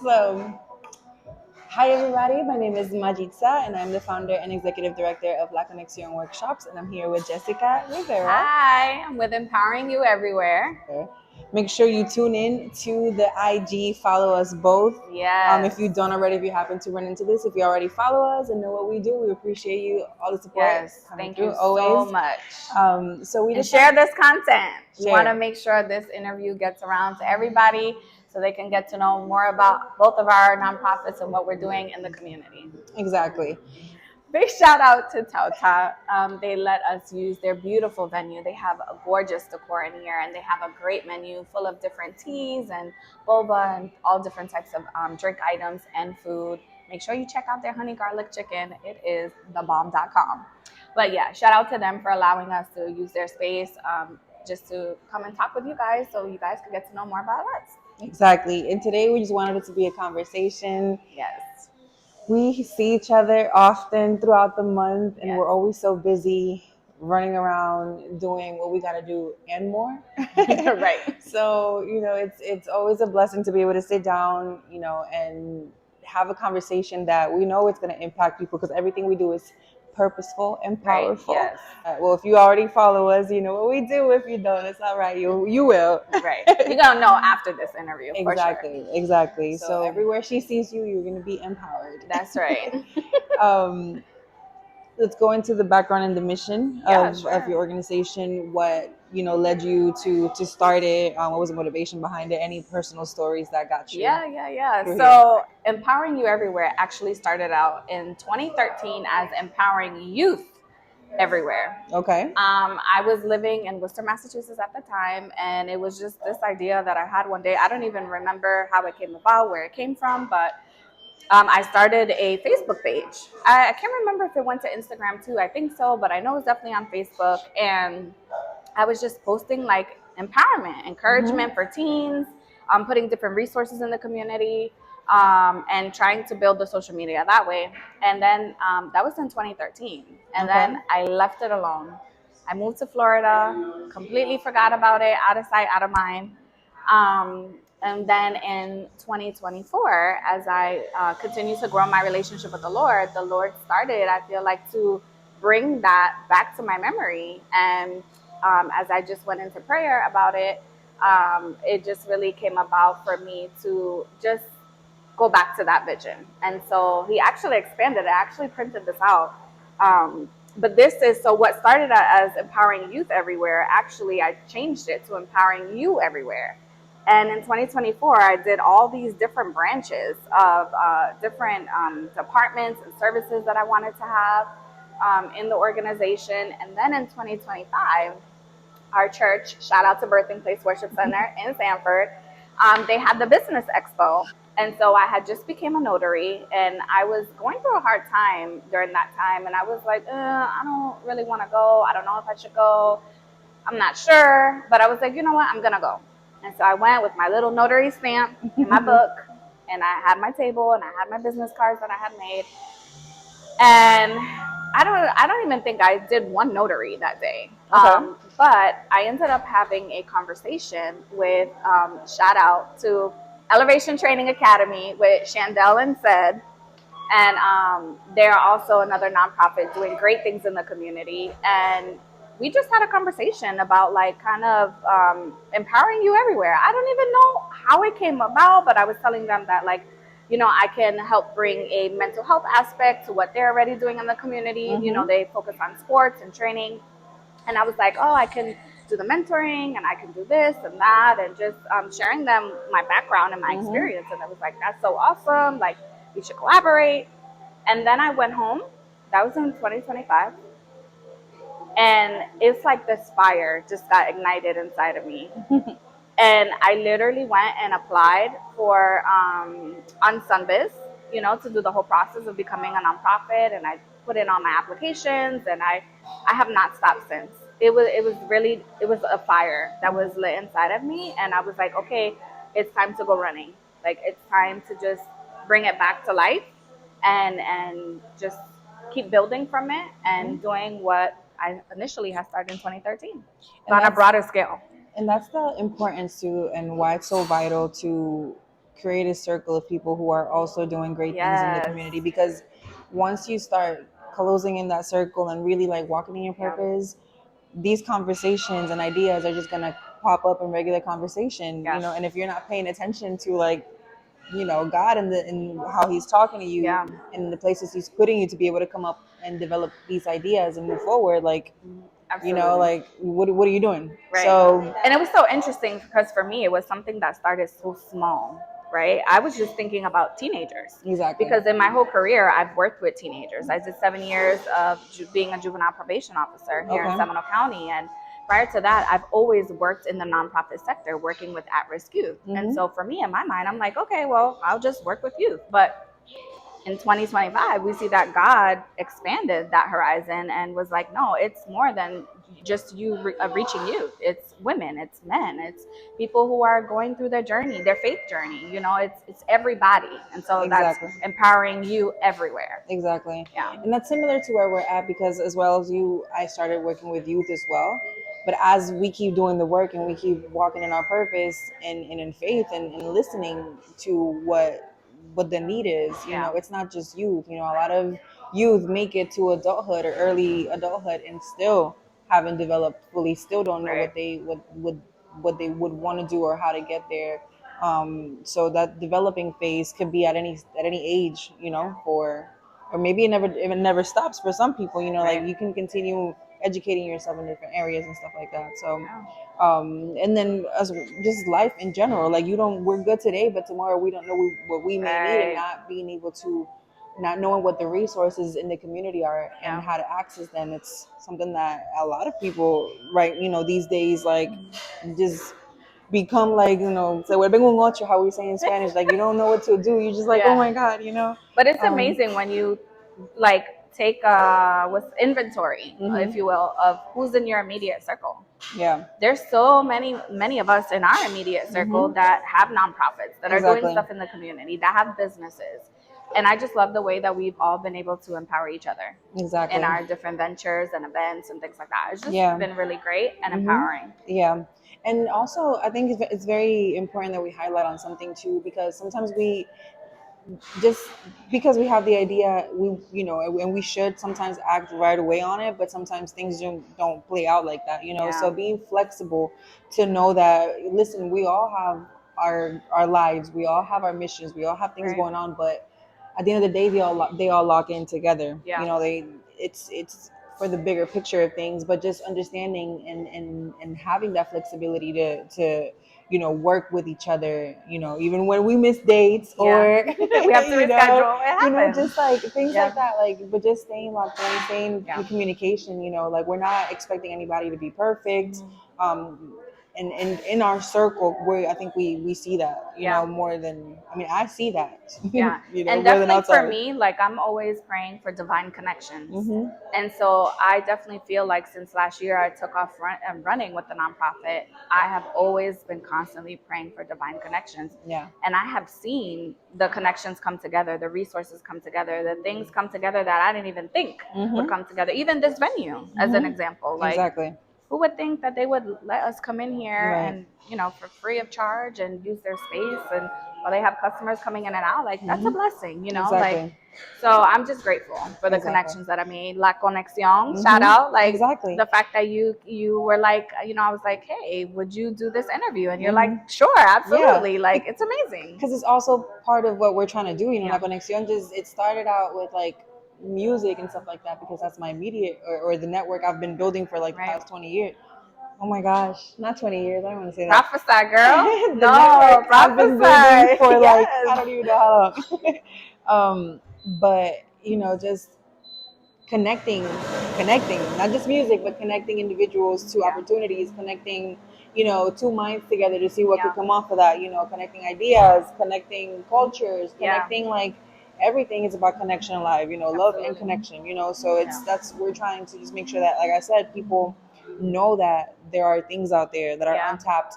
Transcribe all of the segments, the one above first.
So, hi everybody, my name is Mayitza and I'm the founder and executive director of Conexion Workshops, and I'm here with Jessica Rivera. Hi, I'm with Empowering You Everywhere. Make sure you tune in to the IG, follow us both. Yes. If you don't already, if you happen to run into this, if you already follow us and know what we do, we appreciate you, all the support. Yes, thank you so much. So we and just share this content. We Share. want to make sure this interview gets around to everybody so they can get to know more about both of our nonprofits and what we're doing in the community. Exactly. Big shout out to Tauta. They let us use their beautiful venue. They have a gorgeous decor in here, and they have a great menu full of different teas and boba and all different types of drink items and food. Make sure you check out their honey garlic chicken. It is thebomb.com. But yeah, shout out to them for allowing us to use their space just to come and talk with you guys so you guys can get to know more about us. Exactly. And today we just wanted it to be a conversation. Yes. We see each other often throughout the month, and Yes. we're always so busy running around doing what we got to do and more. Right. So, it's always a blessing to be able to sit down, and have a conversation that we know it's going to impact people, because everything we do is purposeful and powerful. Right. Yes. Well, if you already follow us, you know what we do. If you don't, it's all right. You will. Right. You're going to know after this interview. Exactly. For sure. Exactly. So everywhere she sees you, you're going to be empowered. That's right. Let's go into the background and the mission of your organization. What led you to start it? What was the motivation behind it? Any personal stories that got you? Yeah. So Empowering You Everywhere actually started out in 2013 as Empowering Youth Everywhere. Okay. I was living in Worcester, Massachusetts at the time, and it was just this idea that I had one day. I don't even remember how it came about, where it came from, but I started a Facebook page. I can't remember if it went to Instagram too. I think so, but I know it's definitely on Facebook. And I was just posting like empowerment, encouragement for teens, putting different resources in the community, and trying to build the social media that way. And then that was in 2013. And then I left it alone. I moved to Florida, completely forgot about it, out of sight, out of mind. And then in 2024, as I continue to grow my relationship with the Lord started, I feel like, to bring that back to my memory. And as I just went into prayer about it, it just really came about for me to just go back to that vision. And so he actually expanded it. I actually printed this out. But this is, so what started as Empowering Youth Everywhere, actually I changed it to Empowering You Everywhere. And in 2024, I did all these different branches of different departments and services that I wanted to have in the organization. And then in 2025, our church, shout out to Birthing Place Worship Center in Sanford, they had the Business Expo. And so I had just became a notary, and I was going through a hard time during that time. And I was like, I don't really want to go. I don't know if I should go. I'm not sure. But I was like, you know what? I'm going to go. And so I went with my little notary stamp in my book, and I had my table, and I had my business cards that I had made. And I don't even think I did one notary that day. But I ended up having a conversation with, shout out to Elevation Training Academy with Chandel and Said. And they're also another nonprofit doing great things in the community. And we just had a conversation about kind of empowering you everywhere. I don't even know how it came about, but I was telling them that I can help bring a mental health aspect to what they're already doing in the community. They focus on sports and training. And I was like, I can do the mentoring, and I can do this and that, and just sharing them my background and my experience. And I was like, that's so awesome. We should collaborate. And then I went home. That was in 2025. And it's like this fire just got ignited inside of me. And I literally went and applied for on Sunbiz, to do the whole process of becoming a nonprofit. And I put in all my applications, and I have not stopped since. It was a fire that was lit inside of me. And I was like, okay, it's time to go running. It's time to just bring it back to life and just keep building from it and doing what I initially had started in 2013 on a broader scale. And that's the importance too, and why it's so vital to create a circle of people who are also doing great things in the Yes. community, because once you start closing in that circle and really like walking in your Yeah. purpose, these conversations and ideas are just gonna pop up in regular conversation, Yeah. you know. And if you're not paying attention to like, you know, God and how He's talking to you, Yeah. and the places He's putting you to be able to come up and develop these ideas and move forward, like, you know, Absolutely. like what are you doing? Right. So And it was so interesting because for me, it was something that started so small, right? I was just thinking about teenagers. exactly. Because in my whole career, I've worked with teenagers. I did 7 years of being a juvenile probation officer here in Okay. Seminole County. And prior to that, I've always worked in the nonprofit sector, working with at-risk youth. And so for me, in my mind, I'm like, okay, well, I'll just work with youth. But in 2025, we see that God expanded that horizon and was like, no, it's more than just you reaching youth. It's women, it's men, it's people who are going through their journey, their faith journey. You know, it's everybody. And so Exactly. that's empowering you everywhere. Exactly. Yeah. And that's similar to where we're at, because as well as you, I started working with youth as well. But as we keep doing the work and we keep walking in our purpose and in faith and listening to what the need is, you Yeah. know, it's not just youth. You know, a lot of youth make it to adulthood or early adulthood and still haven't developed fully, still don't know Right. what they would want to do or how to get there. So that developing phase could be at any age, you know, or maybe it never stops for some people, you know. Right. Like you can continue educating yourself in different areas and stuff like that. So Yeah. and then as just life in general, like we're good today, but tomorrow we don't know what we may need, and Right. not being able to, not knowing what the resources in the community are and Yeah. how to access them. It's something that a lot of people, right, you know, these days, like just become like, you know, so we're being much, how we say in Spanish, like you don't know what to do. You're just like, oh Yeah. my God, you know. But it's amazing when you like take with inventory, if you will, of who's in your immediate circle. Yeah. There's so many of us in our immediate circle that have nonprofits, that are doing Exactly. stuff in the community, that have businesses. And I just love the way that we've all been able to empower each other Exactly. in our different ventures and events and things like that. It's just Yeah. been really great and empowering. Yeah. And also, I think it's very important that we highlight on something too, because sometimes we just, because we have the idea, we, you know, and we should sometimes act right away on it, but sometimes things don't play out like that, you know. Yeah. So being flexible to know that, listen, we all have our lives, we all have our missions, we all have things Right. going on, but at the end of the day, they all lock in together. Yeah. You know, it's for the bigger picture of things, but just understanding and having that flexibility to, you know, work with each other, you know, even when we miss dates or we have to you reschedule. It you know, happens. just like things Yeah. like that, like, but just staying locked in, staying Yeah. in communication, you know, like we're not expecting anybody to be perfect. And in our circle, where I think we see that, you Yeah. know, more than, I mean, I see that, Yeah. you know, And more than definitely for outside. me, like I'm always praying for divine connections. And so I definitely feel like since last year I took off running with the nonprofit, I have always been constantly praying for divine connections. Yeah. And I have seen the connections come together, the resources come together, the things come together that I didn't even think would come together. Even this venue, as an example, like Exactly. who would think that they would let us come in here Right. and, you know, for free of charge and use their space, and while they have customers coming in and out, like that's a blessing, you know. Exactly. Like, so I'm just grateful for the Exactly. connections that I made. La Conexion, shout out, like Exactly. the fact that you were like, you know, I was like, hey, would you do this interview? And you're like, sure, absolutely. Like, it's amazing. Because it's also part of what we're trying to do, you know. Yeah. La Conexion, just, it started out with like music and stuff like that, because that's my immediate, or the network I've been building for like the Right. past 20 years. Oh my gosh, not 20 years, I don't want to say that. Prophesy, girl. The No, network I've been building prophesy. for like, Yes. I don't even know how long. But you know, just connecting, not just music, but connecting individuals to opportunities, connecting, you know, two minds together to see what could come off of that, you know, connecting ideas, connecting cultures, connecting, like, everything is about connection in life, you know, love and connection, you know. So that's, we're trying to just make sure that, like I said, people know that there are things out there that are untapped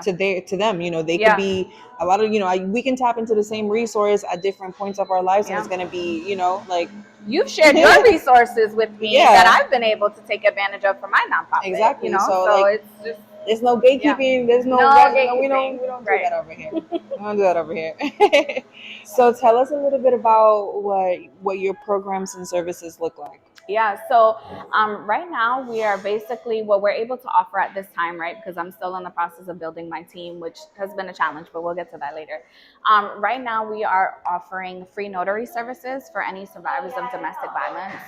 to them, you know. They could be a lot of, you know, we can tap into the same resource at different points of our lives, and it's going to be, you know, like, you've shared your resources with me that I've been able to take advantage of for my nonprofit. Exactly. You know, So, so like, it's just there's no Yeah. gatekeeping. There's no, No no, gatekeeping. we don't do Right. that over here. We don't do that over here. So tell us a little bit about what your programs and services look like. Yeah, so right now we are basically what we're able to offer at this time, right? Because I'm still in the process of building my team, which has been a challenge, but we'll get to that later. Right now we are offering free notary services for any survivors of domestic violence.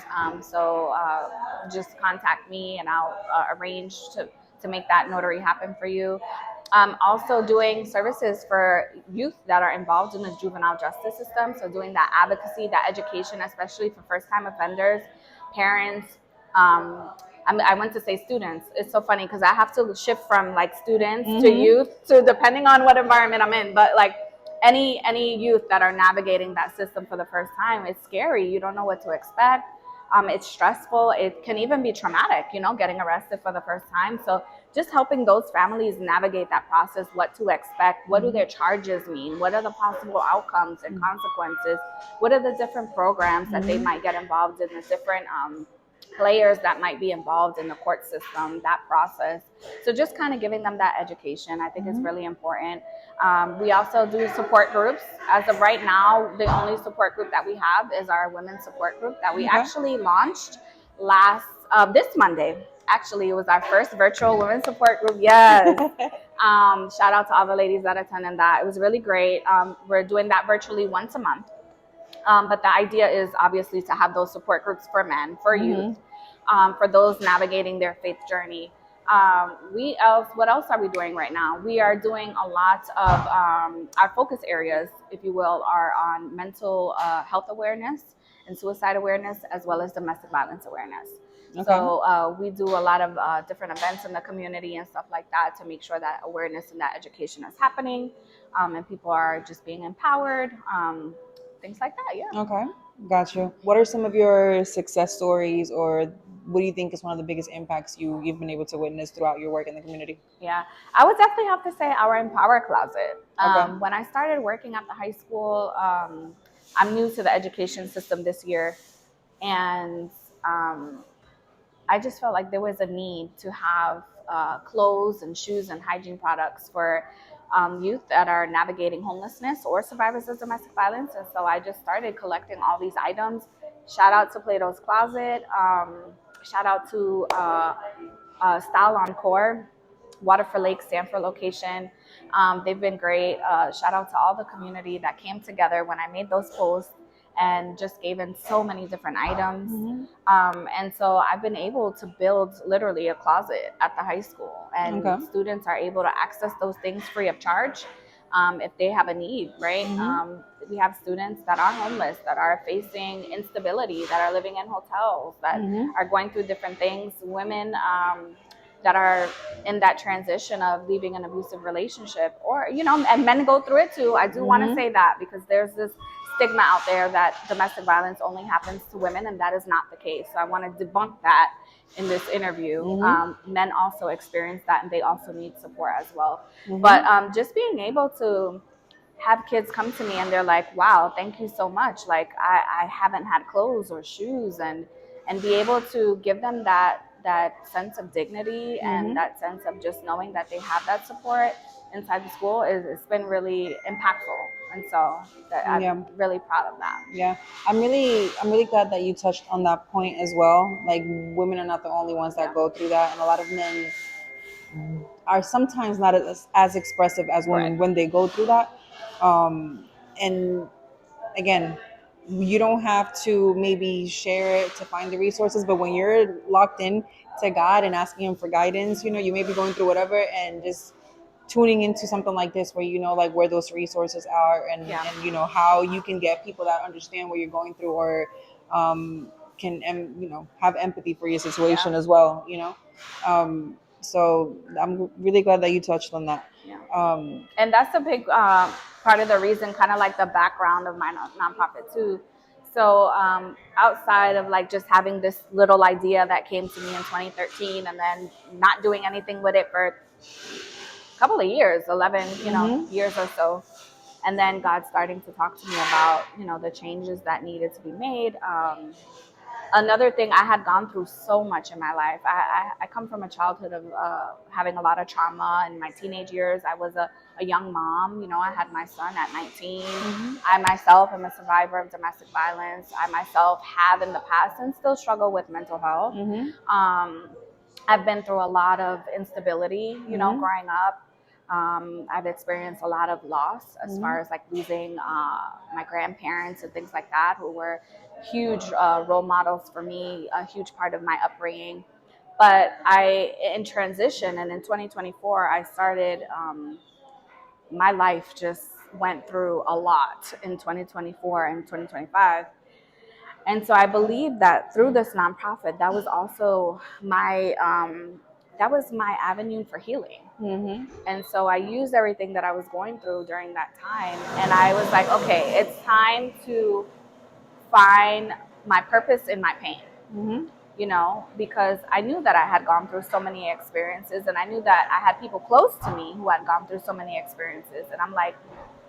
Just contact me and I'll arrange to make that notary happen for you. Also doing services for youth that are involved in the juvenile justice system. So doing that advocacy, that education, especially for first-time offenders, parents. I want to say students. It's so funny because I have to shift from like students to Mm-hmm. youth to depending on what environment I'm in. But like any youth that are navigating that system for the first time, it's scary. You don't know what to expect. It's stressful. It can even be traumatic, getting arrested for the first time. So just helping those families navigate that process, what to expect, what do their charges mean, what are the possible outcomes and consequences, what are the different programs that they might get involved in, the different players that might be involved in the court system, that process. So just kind of giving them that education, I think is really important. We also do support groups. As of right now, the only support group that we have is our women's support group that we Okay. actually launched this Monday. Actually, it was our first virtual women's support group. Yes. Shout out to all the ladies that attended that. It was really great. We're doing that virtually once a month. But the idea is obviously to have those support groups for men, for youth, for those navigating their faith journey. What else are we doing right now? We are doing a lot of our focus areas, if you will, are on mental health awareness and suicide awareness, as well as domestic violence awareness. Okay. So we do a lot of different events in the community and stuff like that to make sure that awareness and that education is happening, and people are just being empowered. Things like that, yeah. Okay, got you. What are some of your success stories, or what do you think is one of the biggest impacts you've been able to witness throughout your work in the community? Yeah, I would definitely have to say our Empower Closet. Okay. When I started working at the high school, I'm new to the education system this year, and I just felt like there was a need to have clothes and shoes and hygiene products for youth that are navigating homelessness or survivors of domestic violence. And so I just started collecting all these items. Shout out to Plato's Closet. Shout out to Style Encore, Waterford Lake, Sanford location. They've been great. Shout out to all the community that came together when I made those posts and just gave in so many different items. And so I've been able to build literally a closet at the high school, and Okay. students are able to access those things free of charge if they have a need, right? We have students that are homeless, that are facing instability, that are living in hotels, that are going through different things. Women that are in that transition of leaving an abusive relationship, or and men go through it too. I do want to say that, because there's this stigma out there that domestic violence only happens to women, and that is not the case. So I want to debunk that in this interview. Men also experience that, and they also need support as well. But just being able to have kids come to me and they're like, wow, thank you so much. Like I haven't had clothes or shoes, and be able to give them that sense of dignity and that sense of just knowing that they have that support inside the school it's been really impactful. And so Yeah. I'm really proud of that. Yeah, I'm really glad that you touched on that point as well. Like, women are not the only ones that go through that, and a lot of men are sometimes not as expressive as women Correct. when they go through that. And again, you don't have to maybe share it to find the resources, but when you're locked in to God and asking Him for guidance, you may be going through whatever, and just tuning into something like this where like where those resources are, and how you can get people that understand what you're going through, or can have empathy for your situation as well. So I'm really glad that you touched on that. And that's a big part of the reason, kind of like the background of my nonprofit too. So outside of like just having this little idea that came to me in 2013, and then not doing anything with it for a couple of years, 11 years or so, and then God starting to talk to me about the changes that needed to be made. another thing, I had gone through so much in my life. I come from a childhood of having a lot of trauma. In my teenage years, I was a young mom. You know, I had my son at 19. I myself am a survivor of domestic violence. I myself have in the past and still struggle with mental health. I've been through a lot of instability, you know, growing up. I've experienced a lot of loss as far as like losing my grandparents and things like that, who were huge role models for me, a huge part of my upbringing. But in transition, and in 2024, I started, my life just went through a lot in 2024 and 2025. And so I believe that through this nonprofit, that was also that was my avenue for healing. And so I used everything that I was going through during that time. And I was like, okay, it's time to find my purpose in my pain. You know, because I knew that I had gone through so many experiences, and I knew that I had people close to me who had gone through so many experiences. And I'm like,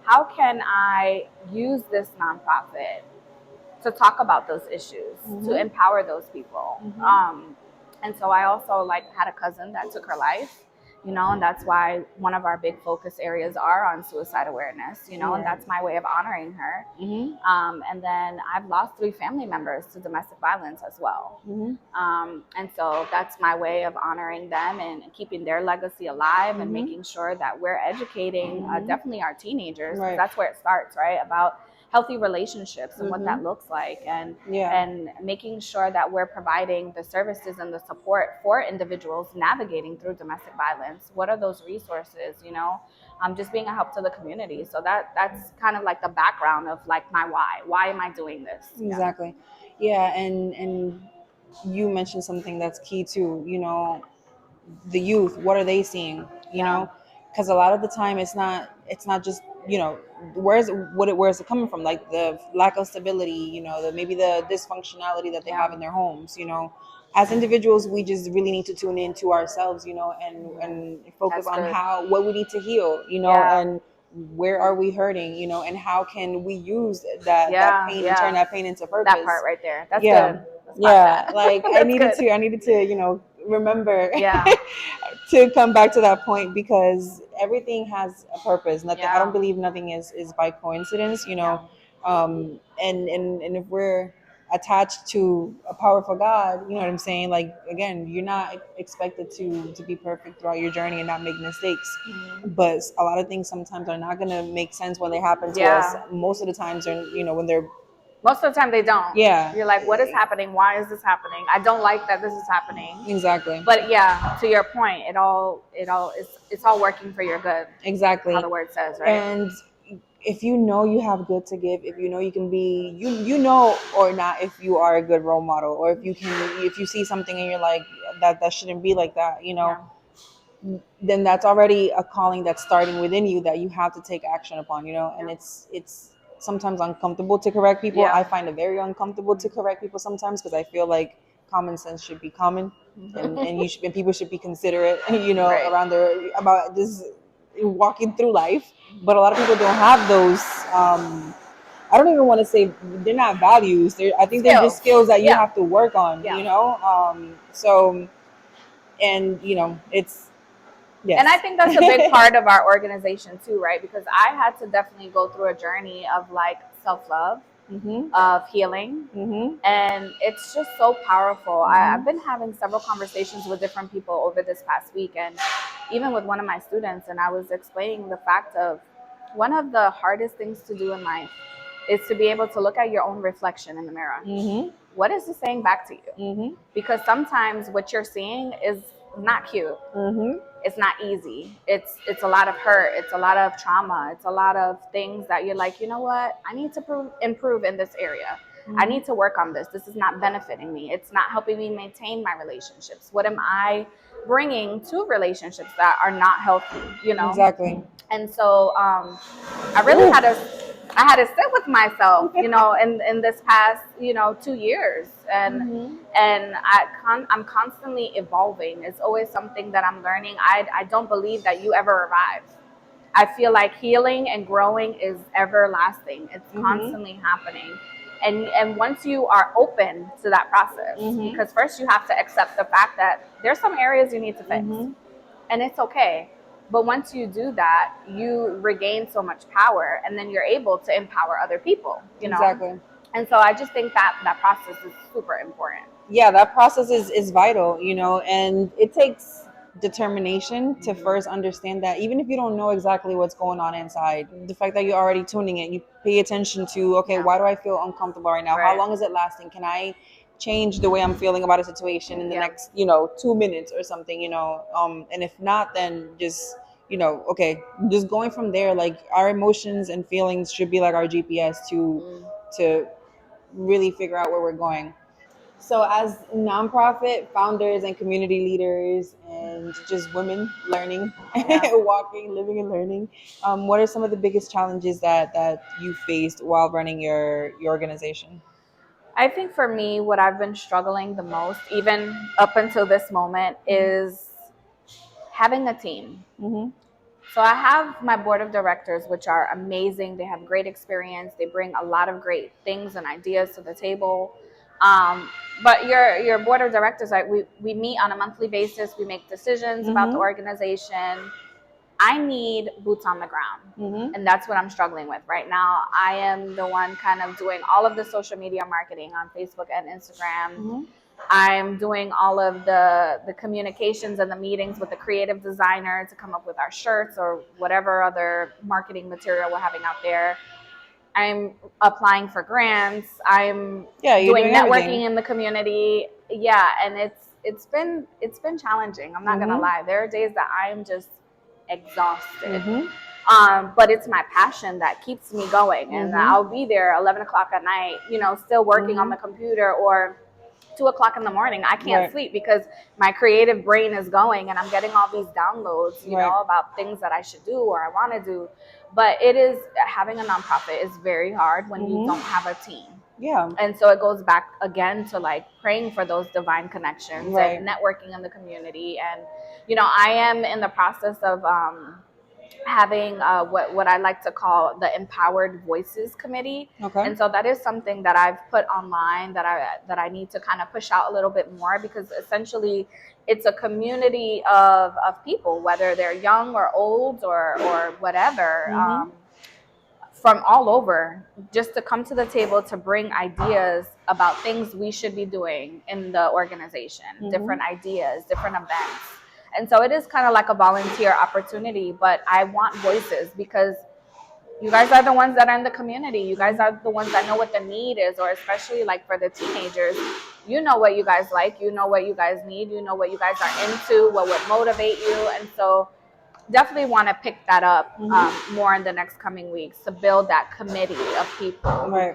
how can I use this nonprofit to talk about those issues, to empower those people? And so I also like had a cousin that took her life, you know, and that's why one of our big focus areas are on suicide awareness, you know, and that's my way of honoring her. And then I've lost 3 family members to domestic violence as well. And so that's my way of honoring them and keeping their legacy alive and making sure that we're educating definitely our teenagers. Right. That's where it starts, right? About healthy relationships and what that looks like, and making sure that we're providing the services and the support for individuals navigating through domestic violence. What are those resources, you know? Just being a help to the community. So that's kind of like the background of like my why am I doing this? Exactly. Yeah, and you mentioned something that's key too, you know, the youth, what are they seeing, you know, because a lot of the time it's not just, you know, where's it coming from, like the lack of stability, you know, maybe the dysfunctionality that they have in their homes, you know. As individuals, we just really need to tune into ourselves, you know, and focus on what we need to heal, you know, and where are we hurting, you know, and how can we use that pain and turn that pain into purpose. That part right there, that's good. Like I needed to, you know, remember to come back to that point, because everything has a purpose. Nothing, I don't believe nothing is by coincidence, you know. And if we're attached to a powerful God, you know what I'm saying? Like, again, you're not expected to be perfect throughout your journey and not make mistakes. But a lot of things sometimes are not going to make sense when they happen to us. Most of the times, are, you know, when they're most of the time they don't. You're like, what is happening? Why is this happening? I don't like that this is happening. Exactly. But yeah, to your point, it's all working for your good. Exactly. How the word says, right? And if you know you have good to give, if you know you can be, you know or not, if you are a good role model, or if you see something and you're like, that shouldn't be like that, you know, then that's already a calling that's starting within you that you have to take action upon, you know. And it's sometimes uncomfortable to correct people. I find it very uncomfortable to correct people sometimes, because I feel like common sense should be common, and and people should be considerate, you know, around about this walking through life. But a lot of people don't have those. I don't even want to say they're not values. I think they're just skills that you have to work on, you know. So, and you know, it's yes. And I think that's a big part of our organization too, right? Because I had to definitely go through a journey of like self-love, of healing, and it's just so powerful. I've been having several conversations with different people over this past week, and even with one of my students, and I was explaining the fact of one of the hardest things to do in life is to be able to look at your own reflection in the mirror. What is it saying back to you? Because sometimes what you're seeing is not cute. It's not easy. It's a lot of hurt. It's a lot of trauma. It's a lot of things that you're like, you know what? I need to improve in this area. I need to work on this. This is not benefiting me. It's not helping me maintain my relationships. What am I bringing to relationships that are not healthy? You know? Exactly. And so I really had to sit with myself, you know, in this past, you know, 2 years, and I'm constantly evolving. It's always something that I'm learning. I don't believe that you ever arrive. I feel like healing and growing is everlasting. It's constantly happening. And once you are open to that process, because first you have to accept the fact that there's some areas you need to fix, and it's okay. But once you do that, you regain so much power, and then you're able to empower other people, you know? Exactly. And so I just think that that process is super important. Yeah, that process is vital, you know, and it takes determination to first understand that even if you don't know exactly what's going on inside, the fact that you're already tuning it, you pay attention to, okay, Yeah. why do I feel uncomfortable right now? How Right. long is it lasting? Can I change the way I'm feeling about a situation in the Yeah. next, 2 minutes or something, and if not, then just, okay, just going from there. Like, our emotions and feelings should be like our GPS to really figure out where we're going. So, as nonprofit founders and community leaders, and just women learning, Yeah. walking, living, and learning, what are some of the biggest challenges that you faced while running your organization? I think for me, what I've been struggling the most, even up until this moment, is having a team. Mm-hmm. So I have my board of directors, which are amazing. They have great experience. They bring a lot of great things and ideas to the table. But your board of directors, like we meet on a monthly basis. We make decisions about the Mm-hmm. organization. I need boots on the ground. Mm-hmm. And that's what I'm struggling with right now. I am the one kind of doing all of the social media marketing on Facebook and Instagram. Mm-hmm. I'm doing all of the communications and the meetings with the creative designer to come up with our shirts or whatever other marketing material we're having out there. I'm applying for grants. I'm Yeah, you're doing doing networking everything. in the community. Yeah, and it's been challenging. I'm not gonna Mm-hmm. lie. There are days that I'm just exhausted. Mm-hmm. But it's my passion that keeps me going, and Mm-hmm. I'll be there 11 o'clock at night, still working on Mm-hmm. the computer, or 2 o'clock in the morning. I can't Right. sleep because my creative brain is going, and I'm getting all these downloads, Right. about things that I should do or I want to do. But it is having a nonprofit is very hard when you Mm-hmm. don't have a team. Yeah. And so it goes back again to like praying for those divine connections Right. and networking in the community. And, I am in the process of having what I like to call the Empowered Voices Committee. Okay. And so that is something that I've put online that I need to kind of push out a little bit more, because essentially it's a community of people, whether they're young or old or whatever. Mm-hmm. From all over, just to come to the table to bring ideas about things we should be doing in the organization, Mm-hmm. different ideas, different events. And so it is kind of like a volunteer opportunity, but I want voices, because you guys are the ones that are in the community. You guys are the ones that know what the need is, or especially like for the teenagers, you know what you guys like, you know what you guys need, you know what you guys are into, what would motivate you. And so definitely want to pick that up more in the next coming weeks, to build that committee of people Right.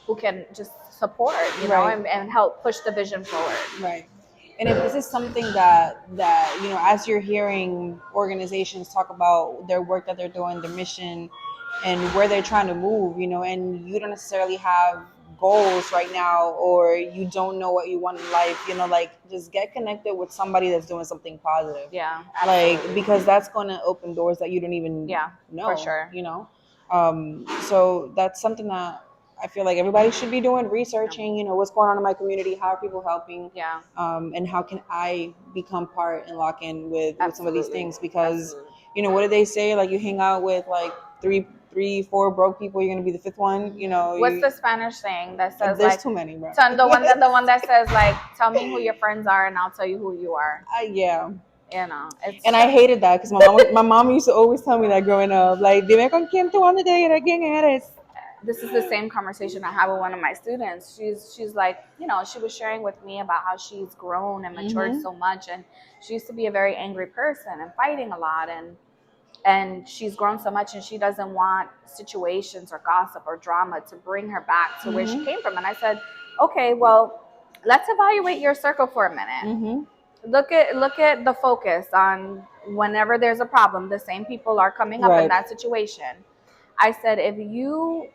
who can just support, Right. and help push the vision forward. Right. And if this is something that as you're hearing organizations talk about their work that they're doing, their mission, and where they're trying to move, and you don't necessarily have goals right now, or you don't know what you want in life, like, just get connected with somebody that's doing something positive. Yeah, Like, absolutely. because that's going to open doors that you don't even Yeah, know. for sure. So that's something that I feel like everybody should be doing, researching, what's going on in my community, how are people helping, Yeah, and how can I become part and lock in with some of these absolutely. things. Because, Absolutely. what do they say? Like, you hang out with like three, four broke people, you're going to be the fifth one, What's the Spanish saying that says there's like, too many, bro. the one that says like, tell me who your friends are and I'll tell you who you are. Yeah. It's And I hated that because my mom used to always tell me that growing up, like, dime con quién tú andas de ir, quién eres. this is the same conversation I have with one of my students. She's like, she was sharing with me about how she's grown and matured so much, and she used to be a very angry person and fighting a lot, and she's grown so much, and she doesn't want situations or gossip or drama to bring her back to where she came from. And I said, okay, well, let's evaluate your circle for a minute. Look at the focus on whenever there's a problem, the same people are coming up in Right. that situation. I said, if you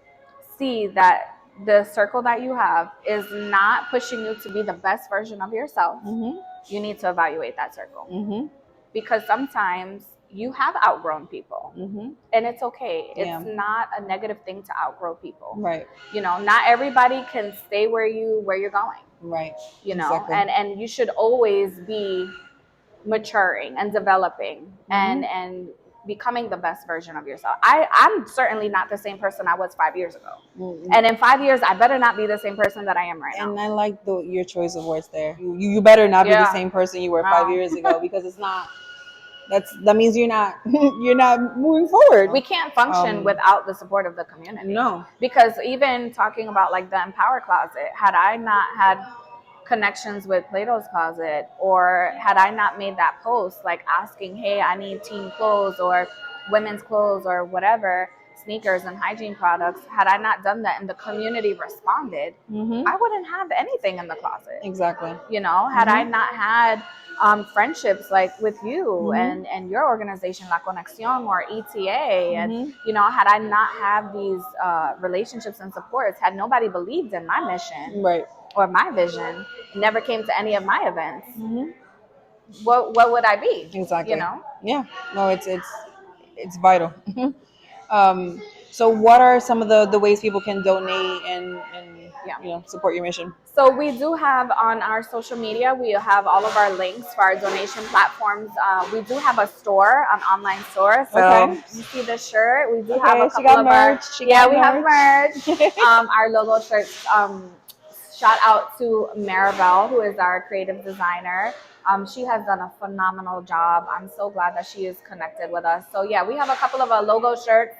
see that the circle that you have is not pushing you to be the best version of yourself, you need to evaluate that circle. Because sometimes you have outgrown people, and it's okay. Yeah. It's not a negative thing to outgrow people. Right. You know, not everybody can stay where you're going. Right. You know, Exactly. and you should always be maturing and developing and becoming the best version of yourself. I'm certainly not the same person I was 5 years ago. And in 5 years, I better not be the same person that I am right now. And I like your choice of words there. You better not be the same person you were 5 years ago, because it's not. That means you're not moving forward. We can't function without the support of the community. No. Because even talking about like the Empower Closet, had I not had connections with Plato's Closet, or had I not made that post like asking, hey, I need teen clothes or women's clothes or whatever, sneakers and hygiene products, had I not done that and the community responded, I wouldn't have anything in the closet. Exactly. You know, had I not had friendships like with you and your organization, La Conexion or ETA, and you know, had I not had these relationships and supports, had nobody believed in my mission, right, or my vision, never came to any of my events, what would I be? Exactly. You know? Yeah. No, it's vital. So what are some of the ways people can donate and support your mission? So we do have on our social media, we have all of our links for our donation platforms. We do have a store, an online store. So you see the shirt. We do have a couple of merch. We have merch. Our logo shirts. Shout out to Maribel, who is our creative designer. She has done a phenomenal job. I'm so glad that she is connected with us. So yeah, we have a couple of logo shirts.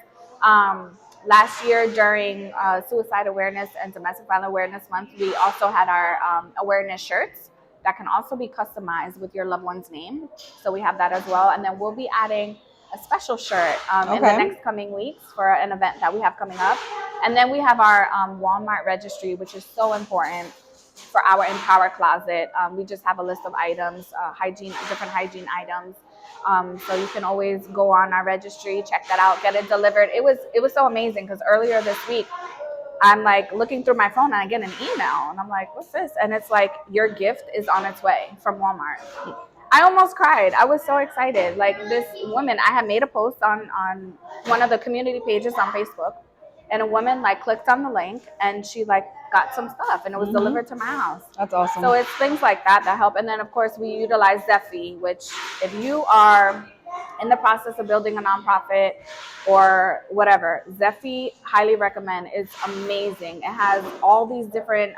Last year during Suicide Awareness and Domestic Violence Awareness Month, we also had our awareness shirts that can also be customized with your loved one's name. So we have that as well. And then we'll be adding a special shirt in the next coming weeks for an event that we have coming up. And then we have our Walmart registry, which is so important for our Empower Closet. We just have a list of items, different hygiene items. So you can always go on our registry, check that out, get it delivered. It was so amazing because earlier this week, I'm like looking through my phone and I get an email and I'm like, what's this? And it's like, your gift is on its way from Walmart. I almost cried. I was so excited. Like this woman, I had made a post on one of the community pages on Facebook, and a woman like clicked on the link and she like got some stuff and it was delivered to my house. That's awesome. So it's things like that help. And then of course we utilize Zephy, which if you are in the process of building a nonprofit or whatever, Zephy, highly recommend. It's amazing. It has all these different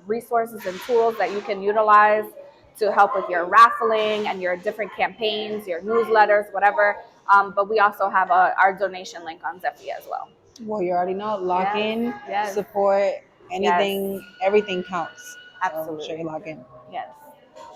resources and tools that you can utilize to help with your raffling and your different campaigns, your newsletters, whatever. But we also have our donation link on Zephy as well. Well, you already know, log in, support, anything, everything counts. Absolutely. So make sure you log in. Yes.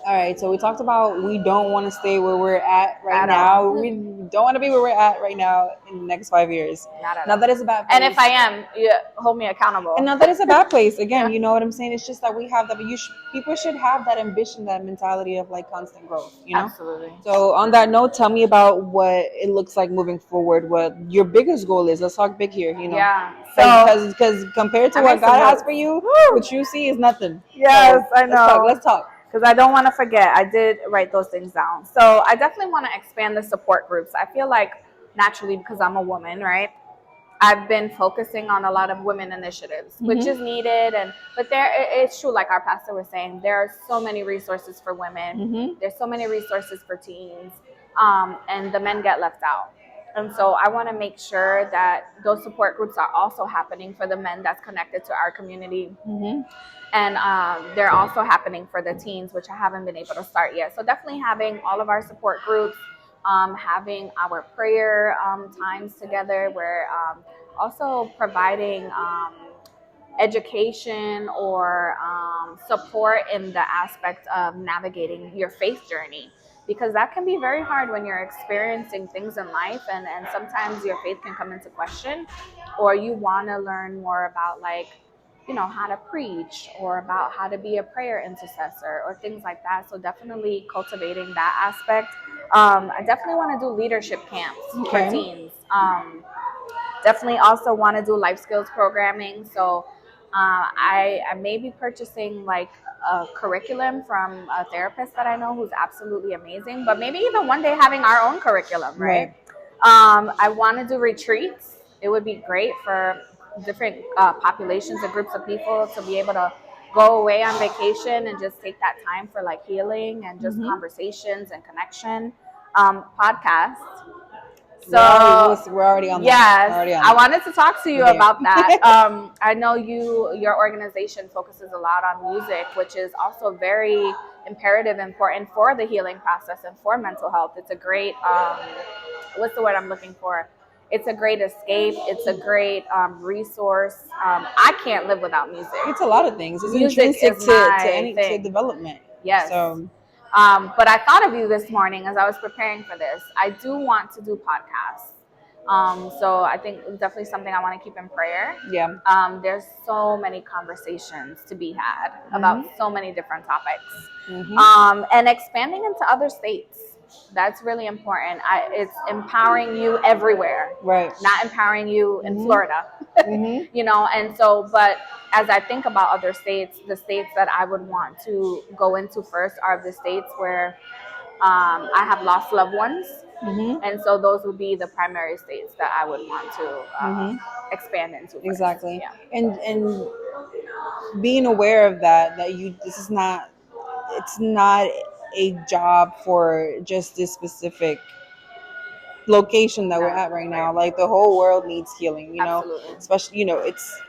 All right, so we talked about we don't want to stay where we're at now. We don't want to be where we're at right now in the next 5 years. Not that it's a bad place. And if I am, you hold me accountable. And not that it's a bad place. Again, you know what I'm saying? It's just that we have that. But people should have that ambition, that mentality of like constant growth. You know? Absolutely. So on that note, tell me about what it looks like moving forward. What your biggest goal is. Let's talk big here. You know? Yeah. So because compared to what God has for you, what you see is nothing. Yes, so, I know. Let's talk. Because I don't want to forget. I did write those things down. So I definitely want to expand the support groups. I feel like naturally, because I'm a woman, right? I've been focusing on a lot of women initiatives, which is needed. But it's true, like our pastor was saying, there are so many resources for women. There's so many resources for teens, and the men get left out. And so I want to make sure that those support groups are also happening for the men that's connected to our community. And they're also happening for the teens, which I haven't been able to start yet. So definitely having all of our support groups, having our prayer times together. We're also providing education or support in the aspect of navigating your faith journey, because that can be very hard when you're experiencing things in life and sometimes your faith can come into question, or you want to learn more about like, you know, how to preach or about how to be a prayer intercessor or things like that. So definitely cultivating that aspect. I definitely want to do leadership camps for teens. Definitely also want to do life skills programming. So I may be purchasing like a curriculum from a therapist that I know who's absolutely amazing, but maybe even one day having our own curriculum, right? I want to do retreats. It would be great for different populations and groups of people to be able to go away on vacation and just take that time for like healing and just conversations and connection. Podcast. So We're already on that. yes, We're already on I that. wanted to talk to you We're there. about that. I know your organization focuses a lot on music, which is also very imperative, important for the healing process and for mental health. It's a great, what's the word I'm looking for? It's a great escape. It's a great resource. I can't live without music. It's a lot of things. It's Music intrinsic is to my any to thing. development. Yes. So But I thought of you this morning as I was preparing for this. I do want to do podcasts. So I think it's definitely something I want to keep in prayer. yeah. There's so many conversations to be had about so many different topics. And expanding into other states. That's really important. It's empowering you everywhere, Right. not empowering you in Florida. You know, and so, but as I think about other states, the states that I would want to go into first are the states where I have lost loved ones. And so those would be the primary states that I would want to expand into first. Exactly. Yeah. And being aware of that this is not, it's not a job for just this specific location that we're at right now. Like the whole world needs healing, you know. Absolutely. Especially, you know, it's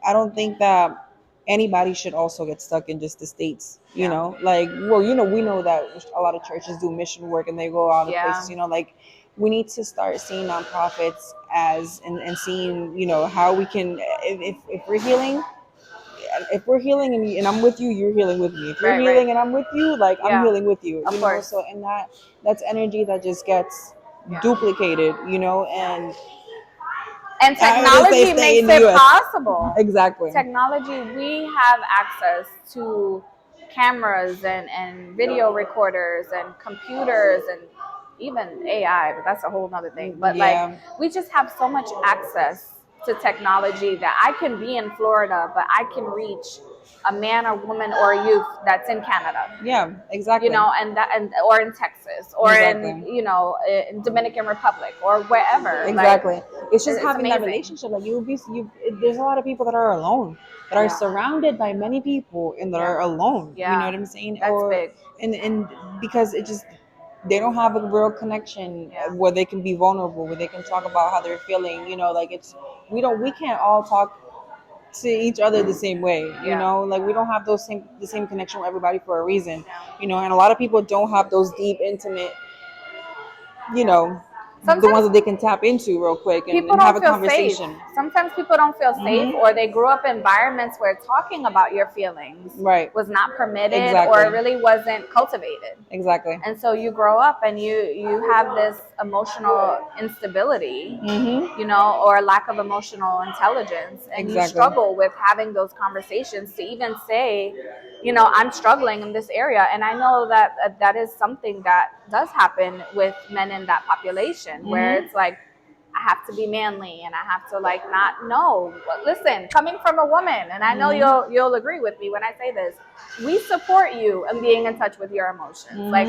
I don't think that anybody should also get stuck in just the states, you know. Like, well, you know, we know that a lot of churches do mission work and they go out of places, you know. Like, we need to start seeing nonprofits as and seeing, you know, how we can, if we're healing, and I'm with you, you're healing with me. If you're healing and I'm with you, like I'm healing with you, Of you know. course. So, and that's energy that just gets duplicated, you know. And I would say technology stay makes in the it US. possible. Exactly. Technology, we have access to cameras and video recorders and computers and even AI, but that's a whole nother thing. But like, we just have so much access to technology that I can be in Florida, but I can reach a man or woman or a youth that's in Canada. Yeah, exactly. You know, and or in Texas or in, you know, in Dominican Republic or wherever. Exactly. Like, it's just having amazing. that relationship. Like there's a lot of people that are alone, that are surrounded by many people and that are alone. You know what I'm saying? That's big. And because it just, they don't have a real connection where they can be vulnerable, where they can talk about how they're feeling. You know, like we can't all talk to each other the same way, you know. Like, we don't have the same connection with everybody for a reason, you know. And a lot of people don't have those deep, intimate, you know, the ones that they can tap into real quick and have a conversation. Safe. Sometimes people don't feel safe, or they grew up in environments where talking about your feelings was not permitted or really wasn't cultivated. Exactly. And so you grow up and you have this emotional instability, you know, or lack of emotional intelligence, and you struggle with having those conversations to even say, you know, I'm struggling in this area. And I know that that is something that does happen with men in that population, where it's like, I have to be manly and I have to like not know. But listen, coming from a woman, and I know you'll agree with me when I say this, we support you in being in touch with your emotions. Like,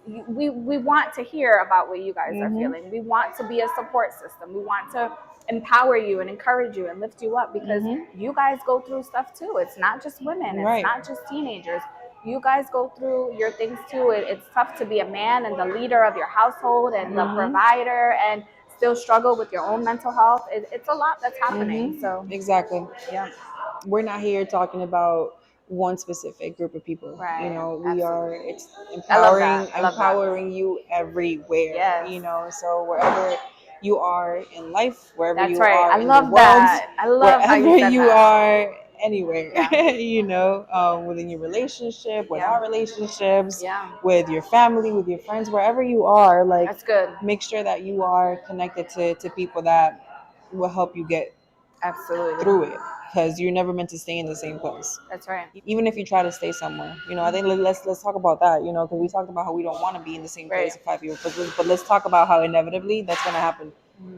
we want to hear about what you guys are feeling. We want to be a support system. We want to empower you and encourage you and lift you up, because you guys go through stuff too. It's not just women. It's not just teenagers. You guys go through your things too. It's tough to be a man and the leader of your household and the provider, and still struggle with your own mental health. It's a lot that's happening. So exactly. yeah, we're not here talking about one specific group of people. You know, it's empowering you everywhere. You know, so wherever you are in life, wherever you are in the world, I love how wherever you you are, anywhere, you know, within your relationship, with our relationships, with your family, with your friends, wherever you are, like, that's good. make sure that you are connected to people that will help you get through it, because you're never meant to stay in the same place. That's right. Even if you try to stay somewhere, you know. I think let's talk about that, you know, because we talked about how we don't want to be in the same place for 5 years, but let's talk about how inevitably that's going to happen,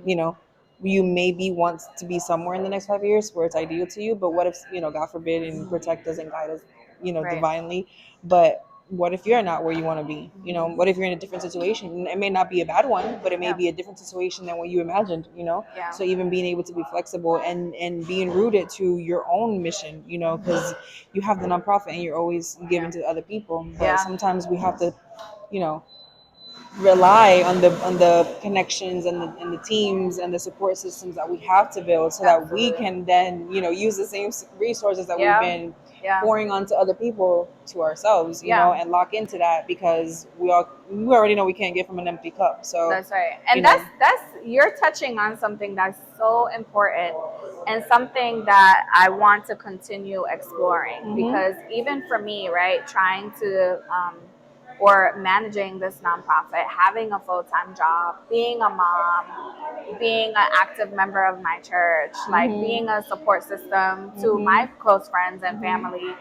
you know. you maybe want to be somewhere in the next 5 years where it's ideal to you, but what if, God forbid, and protect us and guide us, Right. divinely, but what if you're not where you want to be? What if you're in a different situation? It may not be a bad one, but it may Yeah. be a different situation than what you imagined. Yeah. So even being able to be flexible and being rooted to your own mission, because you have the nonprofit and you're always giving to other people, but Yeah. sometimes we have to, rely on the connections and the teams and the support systems that we have to build, so that we Absolutely. can then use the same resources that we've Yeah. been Yeah. pouring onto other people to ourselves, Yeah. and lock into that, because we already know we can't get from an empty cup. So That's right. And that's you're touching on something that's so important, and something that I want to continue exploring, because even for me, right, trying to or managing this nonprofit, having a full-time job, being a mom, being an active member of my church, like being a support system to my close friends and family,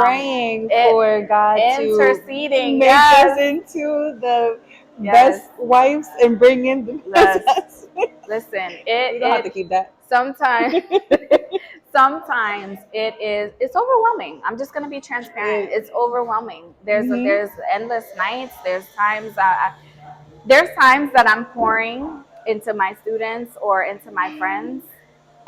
praying it for God to interceding, make us yes, into the yes, best wives and bring in the best yes. husbands. Listen, We don't have to it keep that. sometimes sometimes it's overwhelming. I'm just gonna be transparent. It's overwhelming. There's endless nights. There's times that I'm pouring into my students or into my friends,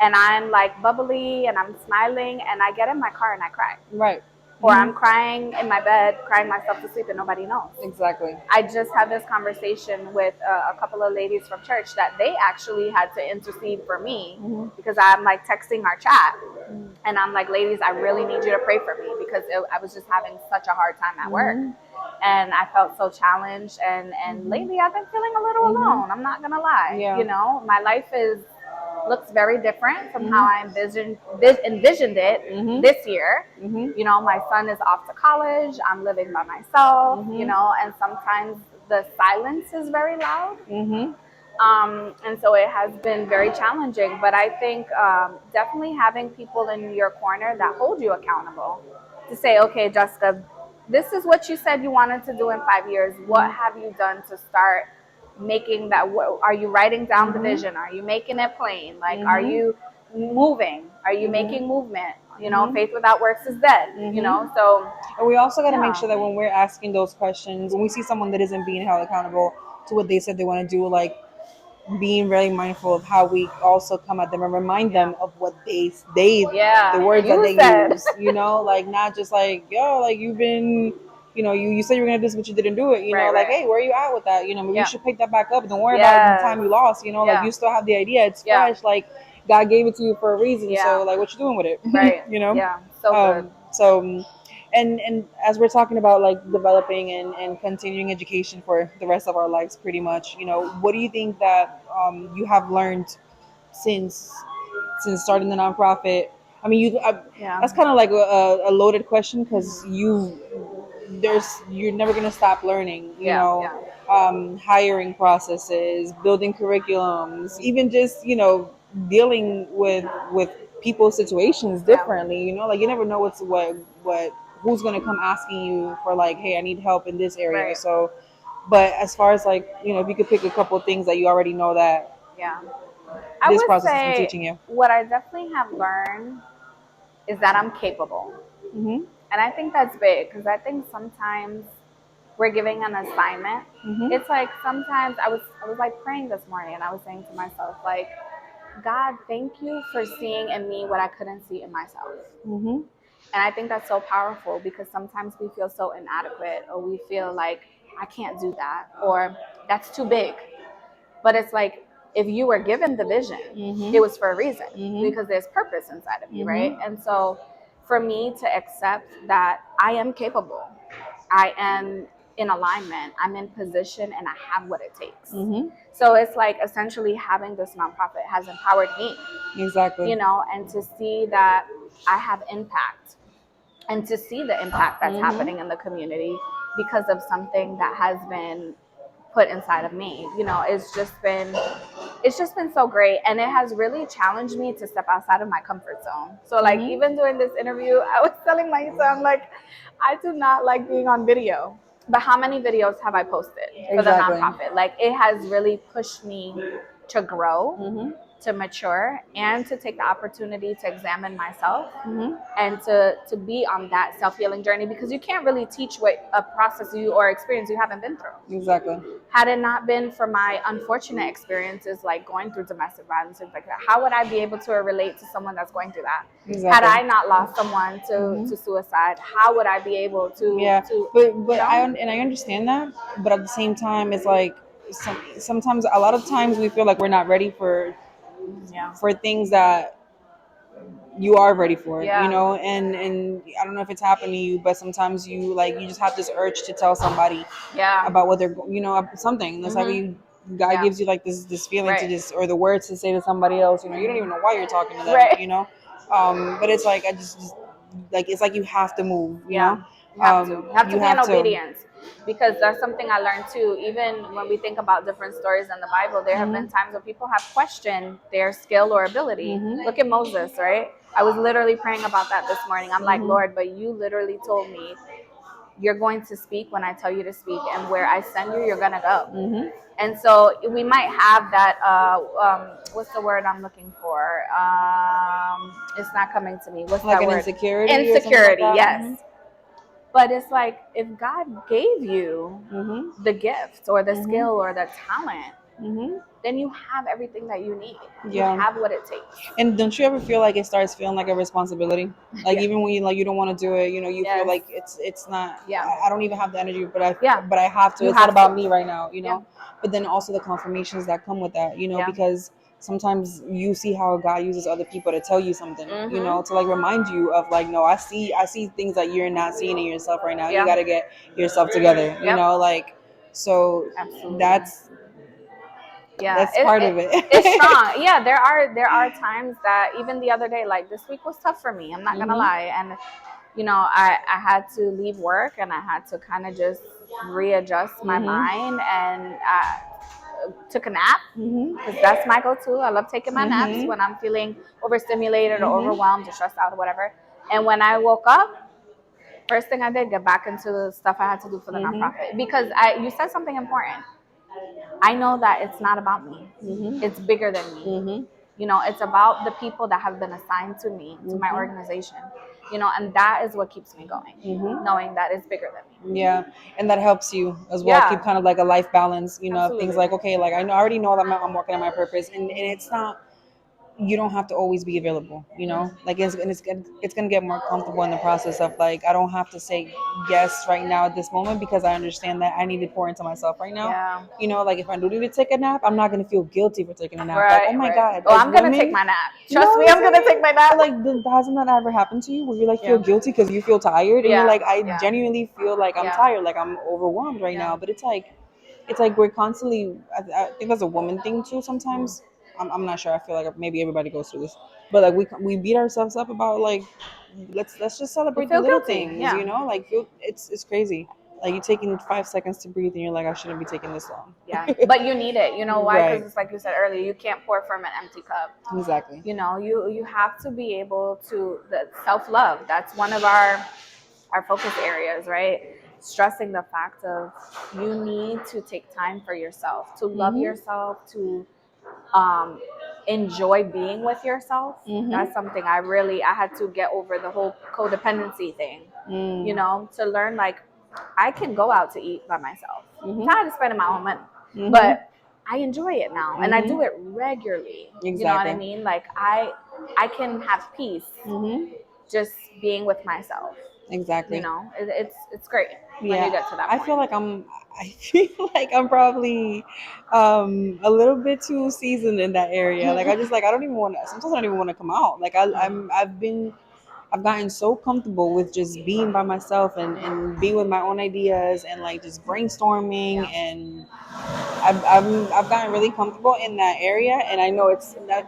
and I'm like bubbly and I'm smiling, and I get in my car and I cry. Right. Or I'm crying in my bed, crying myself to sleep, and nobody knows. Exactly. I just had this conversation with a couple of ladies from church that they actually had to intercede for me, because I'm like texting our chat, and I'm like, ladies, I really need you to pray for me, because I was just having such a hard time at work, and I felt so challenged, and lately I've been feeling a little alone. I'm not gonna lie. Yeah. My life looks very different from how I envisioned it this year. My son is off to college. I'm living by myself, and sometimes the silence is very loud. And so it has been very challenging. But I think definitely having people in your corner that hold you accountable to say, okay, Jessica, this is what you said you wanted to do in 5 years. What have you done to start making that? Are you writing down the vision? Are you making it plain? Like, are you moving? Are you making movement? Faith without works is dead. So And we also got to make yeah, sure that when we're asking those questions, when we see someone that isn't being held accountable to what they said they want to do, like being very mindful of how we also come at them and remind yeah, them of what they the yeah. words that You they said use, like not just like, yo, like you've been, you said you were gonna do this but you didn't do it, right, like, right. hey, where are you at with that? Maybe you Yeah, should pick that back up. Don't worry about the yes, time you lost, like yeah, you still have the idea, it's yeah, fresh, like God gave it to you for a reason, yeah. so like what you doing with it? Right. Yeah. So good. So and as we're talking about like developing and continuing education for the rest of our lives, pretty much, what do you think that you have learned since starting the nonprofit? I mean, Yeah. that's kind of like a loaded question, because you're never gonna stop learning. Yeah. Yeah. Hiring processes, building curriculums, even just dealing with people's situations Yeah. differently. Like you never know what who's gonna come asking you for, like, hey, I need help in this area. Right. So, but as far as like, if you could pick a couple of things that you already know that Yeah. I this would process has been say teaching you. what I definitely have learned is that I'm capable. Mhm. And I think that's big, because I think sometimes we're giving an assignment. Mhm. It's like sometimes I was like praying this morning, and I was saying to myself, like, God, thank you for seeing in me what I couldn't see in myself. Mhm. And I think that's so powerful, because sometimes we feel so inadequate, or we feel like I can't do that, or that's too big. But it's like, if you were given the vision, it Mhm. was for a reason, Mhm. because there's purpose inside of you, right? Mhm. And so for me to accept that I am capable, I am in alignment, I'm in position, and I have what it takes. Mhm. So it's like essentially having this nonprofit has empowered me, Exactly. and to see that I have impact, and to see the impact that's happening in the community because of something that has been put inside of me. It's just been so great, and it has really challenged me to step outside of my comfort zone. So like, even during this interview, I was telling Mayitza, I'm like, I do not like being on video, but how many videos have I posted for the Exactly. nonprofit? Like, it has really pushed me to grow to mature and to take the opportunity to examine myself Mm-hmm. and to be on that self-healing journey, because you can't really teach what a process you or experience you haven't been through. Exactly. Had it not been for my unfortunate experiences, like going through domestic violence, things like that, how would I be able to relate to someone that's going through that? Exactly. Had I not lost someone to, Mm-hmm. to suicide, how would I be able to, Yeah, to but you know? I understand that, but at the same time, it's like sometimes a lot of times we feel like we're not ready Yeah. for things that you are ready for, Yeah. and I don't know if it's happened to you, but sometimes you just have this urge to tell somebody Yeah. about what they're something. That's like Mhm. God Yeah. gives you like this feeling to Right. just, or the words to say to somebody else. You don't even know why you're talking to them. Right. But it's like I just like it's like you have to move. Yeah, you have to. You have to You be in have to. obedience, because that's something I learned too. Even when we think about different stories in the Bible, there have been Mhm. times when people have questioned their skill or ability. Mhm. Look at Moses, right? I was literally praying about that this morning. I'm like, Mhm. Lord, but you literally told me you're going to speak when I tell you to speak, and where I send you, you're gonna go. Mhm. And so we might have that. What's the word I'm looking for? It's not coming to me. What's Like that an word? insecurity or something like Insecurity. that. Yes. But it's like, if God gave you Mhm. the gift or the Mhm. skill or the talent, Mhm. then you have everything that you need. You Yeah. have what it takes. And don't you ever feel like it starts feeling like a responsibility? Like Yeah. even when you don't want to do it, you feel Yes. like it's not. Yeah. I don't even have the energy, Yeah. but I have to. You It's not have about to. me right now, Yeah. But then also the confirmations that come with that, Yeah. because sometimes you see how God uses other people to tell you something, Mhm. to like remind you of like, no, I see things that you're not seeing in yourself right now. You Yeah. got to get yourself together, Yep. like so. Absolutely. That's Yeah, that's part of it. it's strong. Yeah, there are times that even the other day, like this week was tough for me. I'm not gonna Mhm. lie, and I had to leave work and I had to kind of just readjust my Mhm. mind, and took a nap, Mhm. because that's my go-to. I love taking my naps Mhm. when I'm feeling overstimulated or Mhm. overwhelmed or stressed out or whatever. And when I woke up, first thing I did, get back into the stuff I had to do for the Mhm. nonprofit, because you said something important. I know that it's not about me. Mhm. It's bigger than me. Mhm. It's about the people that have been assigned to me, to my Mhm. organization, and that is what keeps me going, Mhm. knowing that it's bigger than me. Yeah, and that helps you as well keep Yeah, kind of like a life balance. Of things absolutely. like, okay, like I already know that I'm working on my purpose, and it's not. You don't have to always be available, like it's gonna get more comfortable in the process of like I don't have to say yes right now at this moment because I understand that I need to pour into myself right now. Yeah. Like if I do need to take a nap, I'm not gonna feel guilty for taking a nap. Like, oh Right, my right. God, Oh, as I'm gonna take women, my nap. you know Trust me, what I'm I'm gonna take saying? my But nap. like, hasn't that ever happened to you where you like feel Yeah. guilty because you feel tired and you're Yeah. like, I Yeah. genuinely feel like I'm Yeah. tired, like I'm overwhelmed right Yeah. now. But it's like we're constantly. I think that's a woman thing too. Sometimes I'm not sure. I feel like maybe everybody goes through this, but like we beat ourselves up about like let's just You celebrate the feel little guilty. things, Yeah. Like it's crazy. Like you taking 5 seconds to breathe and you're like I shouldn't be taking this long. Yeah. But you need it. You know why? Because Right. it's like you said earlier, you can't pour from an empty cup. Exactly. You have to be able to, the self-love. That's one of our focus areas, right? Stressing the fact of you need to take time for yourself, to love Mhm. yourself, to um, enjoy being with yourself. Mhm. That's something I had to get over, the whole codependency thing, Mm. to learn, like, I can go out to eat by myself. I'm Mhm. tired of spending my own money, Mhm. but I enjoy it now, and I do Mhm. it regularly. You know what I Exactly. mean? Like, I can have peace Mhm. just being with myself. Exactly. It's great when you Yeah, get to that I point. feel like I feel like I'm probably a little bit too seasoned in that area. Like I just like I don't even want to. Sometimes I don't even want to come out. Like I've gotten so comfortable with just being by myself and being with my own ideas and like just brainstorming Yeah. and I've gotten really comfortable in that area and I know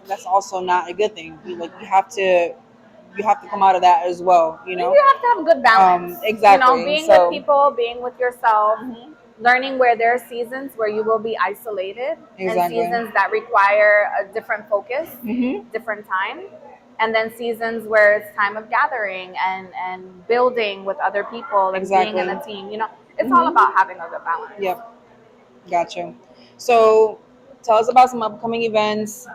that's also not a good thing. You have to come out of that as well. You have to have good balance. Exactly. Being with So. people, being with yourself, Mhm. learning where there are seasons where you will be isolated and Exactly. seasons that require a different focus, Mhm. different time, and then seasons where it's time of gathering and building with other people and being in Exactly. a team. It's all Mhm. about having a good balance. Yep. Gotcha. So, tell us about some upcoming events.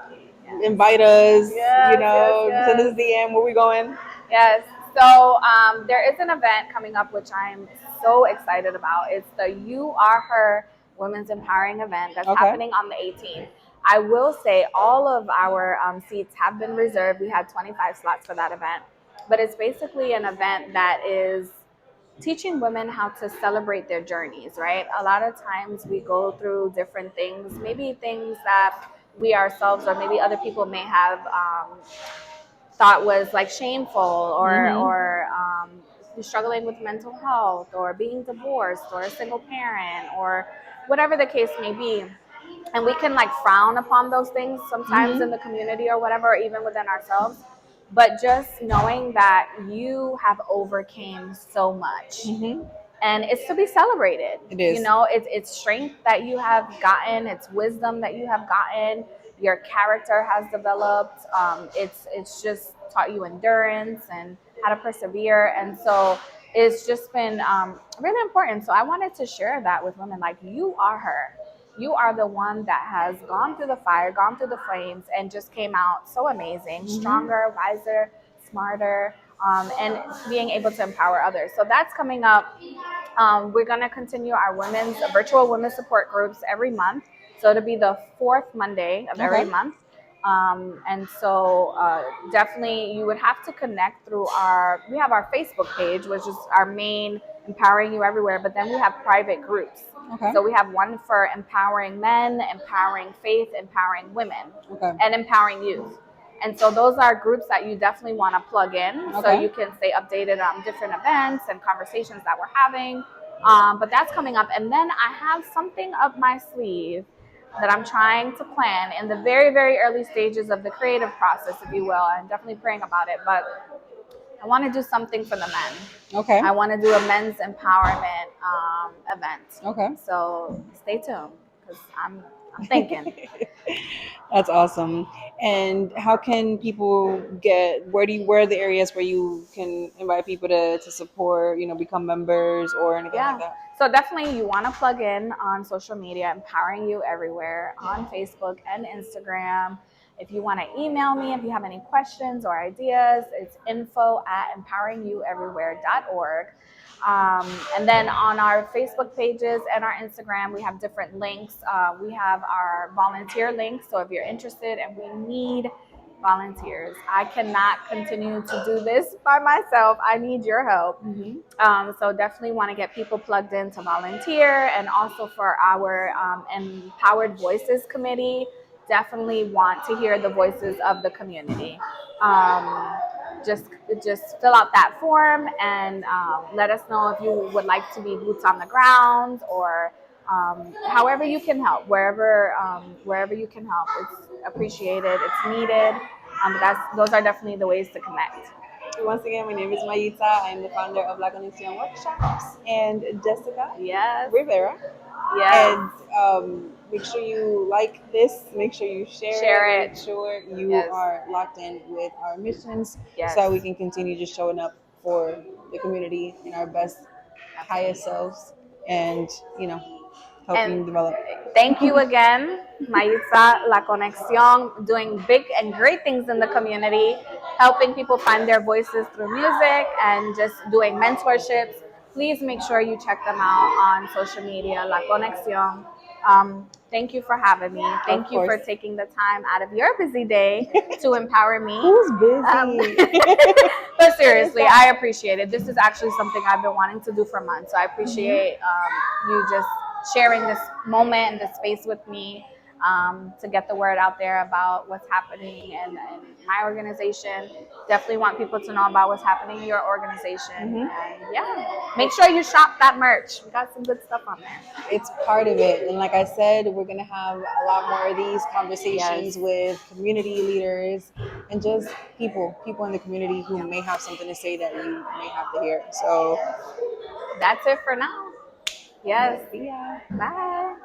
invite us, Yes, yes, send us a yes. DM where we going. Yes. So there is an event coming up which I'm so excited about. It's the You Are Her Women's Empowering event that's Okay. happening on the 18th. I will say all of our seats have been reserved. We had 25 slots for that event. But it's basically an event that is teaching women how to celebrate their journeys, right? A lot of times we go through different things, maybe things that we ourselves or maybe other people may have thought was like shameful Mm-hmm. or struggling with mental health or being divorced or a single parent or whatever the case may be, and we can like frown upon those things sometimes in Mm-hmm. the community or whatever, or even within ourselves, but just knowing that you have overcame so much Mm-hmm. and it's to be celebrated. It is. It's strength that you have gotten, it's wisdom that you have gotten, your character has developed. It's just taught you endurance and how to persevere, and so it's just been really important. So I wanted to share that with women, like, you are her. You are the one that has gone through the fire, gone through the flames, and just came out so amazing, Mm-hmm. stronger, wiser, smarter, and being able to empower others. So that's coming up. We're going to continue our virtual women's support groups every month. So it'll be the fourth Monday of every Okay. month. And so definitely you would have to connect through we have our Facebook page, which is our main Empowering You Everywhere, but then we have private groups. Okay. So we have one for empowering men, empowering faith, empowering women, Okay. and empowering youth. And so those are groups that you definitely want to plug in so Okay. you can stay updated on different events and conversations that we're having. But that's coming up. And then I have something up my sleeve that I'm trying to plan in the very, very early stages of the creative process, if you will. I'm definitely praying about it. But I want to do something for the men. Okay. I want to do a men's empowerment event. Okay. So stay tuned because I'm thinking. That's awesome. And how can people where are the areas where you can invite people to support, become members or anything like Yeah. that? So definitely you want to plug in on social media, Empowering You Everywhere on Facebook and Instagram. If you want to email me, if you have any questions or ideas, it's info@empoweringyoueverywhere.org. And then on our Facebook pages and our Instagram, we have different links. We have our volunteer links. So if you're interested, and we need volunteers, I cannot continue to do this by myself. I need your help. Mm-hmm. So definitely want to get people plugged in to volunteer, and also for our Empowered Voices Committee, definitely want to hear the voices of the community. Um, just just fill out that form and let us know if you would like to be boots on the ground or however you can help, wherever you can help. It's appreciated, it's needed. Those are definitely the ways to connect. Once again, my name is Mayitza. I'm the founder of Conexion Workshops, and Jessica Yes, Rivera. yes, And make sure you like this, make sure you share it, share make it. sure you Yes, are locked in with our missions yes, so we can continue just showing up for the community in our best, highest absolutely. selves and, And helping develop. thank you again, Mayitza La Conexión, doing big and great things in the community, helping people find their voices through music and just doing mentorships. Please make sure you check them out on social media, La Conexión. Thank you for having me. Of Thank you course. for taking the time out of your busy day to empower me. Who's Um, busy? but seriously, I appreciate it. This is actually something I've been wanting to do for months. So I Mhm. appreciate you just sharing this moment and this space with me to get the word out there about what's happening in my organization. Definitely want people to know about what's happening in your organization. Mhm. And yeah, make sure you shop that merch. We got some good stuff on there. It's part of it. And like I said, we're going to have a lot more of these conversations Yes. with community leaders and just people in the community who Yeah. may have something to say that you may have to hear. So, That's it for now. Yes. see ya. Bye.